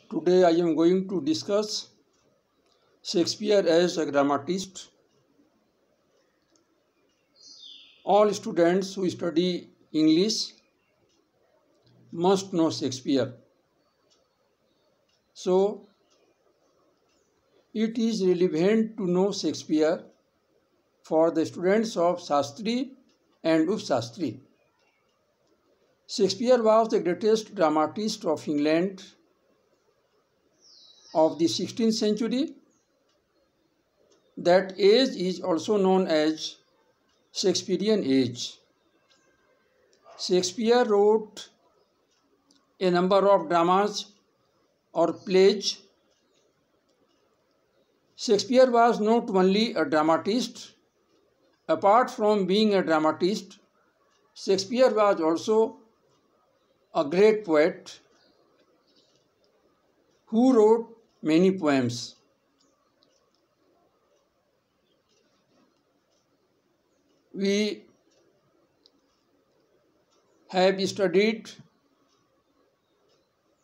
Today I am going to discuss Shakespeare as a dramatist. All students who study English must know Shakespeare. So, it is relevant to know Shakespeare for the students of Shastri and Upshastri. Shakespeare was the greatest dramatist of England of the 16th century. That age is also known as Shakespearean age. Shakespeare wrote a number of dramas or plays. Shakespeare was not only a dramatist. Apart from being a dramatist, Shakespeare was also a great poet who wrote many poems. We have studied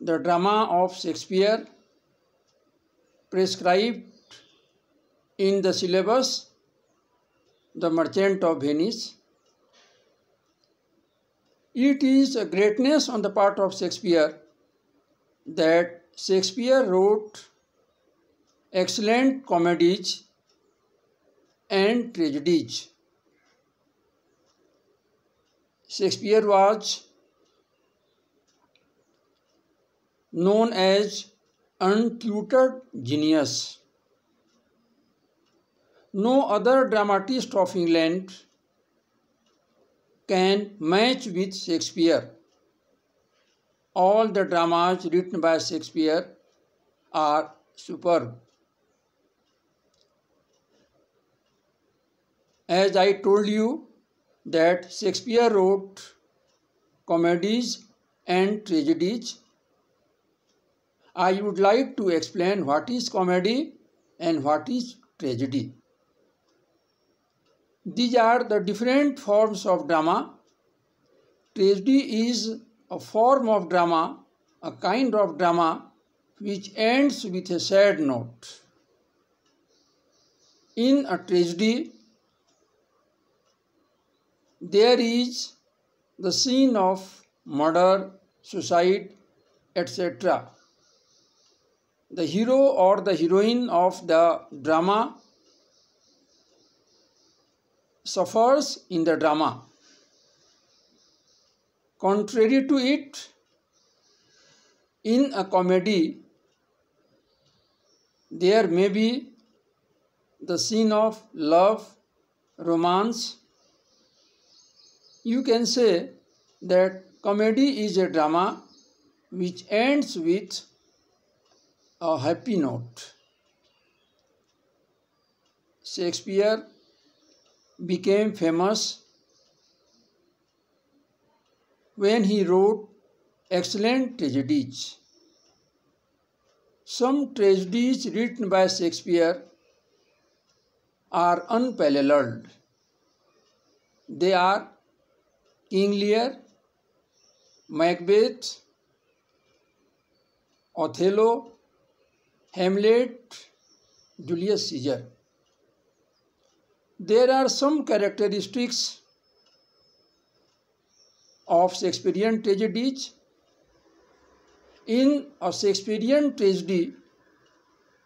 the drama of Shakespeare prescribed in the syllabus, The Merchant of Venice. It is a greatness on the part of Shakespeare that Shakespeare wrote excellent comedies and tragedies. Shakespeare was known as untutored genius. No other dramatist of England can match with Shakespeare. All the dramas written by Shakespeare are superb. As I told you that Shakespeare wrote comedies and tragedies, I would like to explain what is comedy and what is tragedy. These are the different forms of drama. Tragedy is a form of drama, a kind of drama which ends with a sad note. In a tragedy, there is the scene of murder, suicide, etc. The hero or the heroine of the drama suffers in the drama. Contrary to it, in a comedy, there may be the scene of love, romance. You can say that comedy is a drama which ends with a happy note. Shakespeare became famous when he wrote excellent tragedies. Some tragedies written by Shakespeare are unparalleled. They are King Lear, Macbeth, Othello, Hamlet, Julius Caesar. There are some characteristics of Shakespearean tragedies. In a Shakespearean tragedy,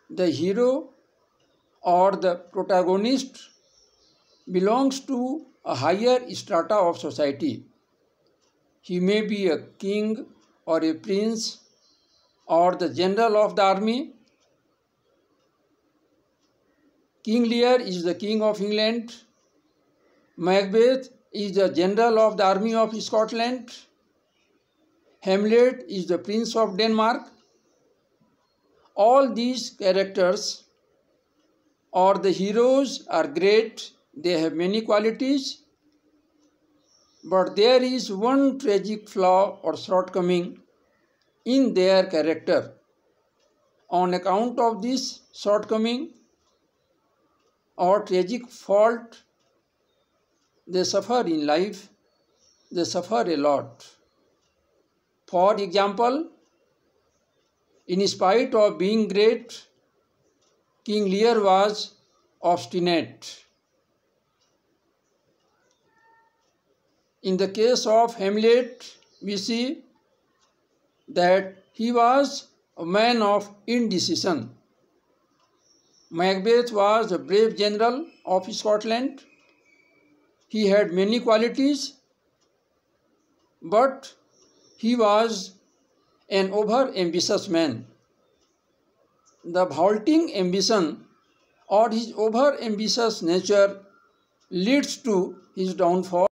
the hero or the protagonist belongs to a higher strata of society. He may be a king or a prince or the general of the army. King Lear is the king of England. Macbeth is the general of the army of Scotland. Hamlet is the prince of Denmark. All these characters or the heroes are great. They have many qualities. But there is one tragic flaw or shortcoming in their character. On account of this shortcoming or tragic fault, they suffer in life, they suffer a lot. For example, In spite of being great, King Lear was obstinate. In the case of Hamlet, we see that he was a man of indecision. Macbeth was a brave general of Scotland. He had many qualities, but he was an over-ambitious man. The vaulting ambition or his over-ambitious nature leads to his downfall.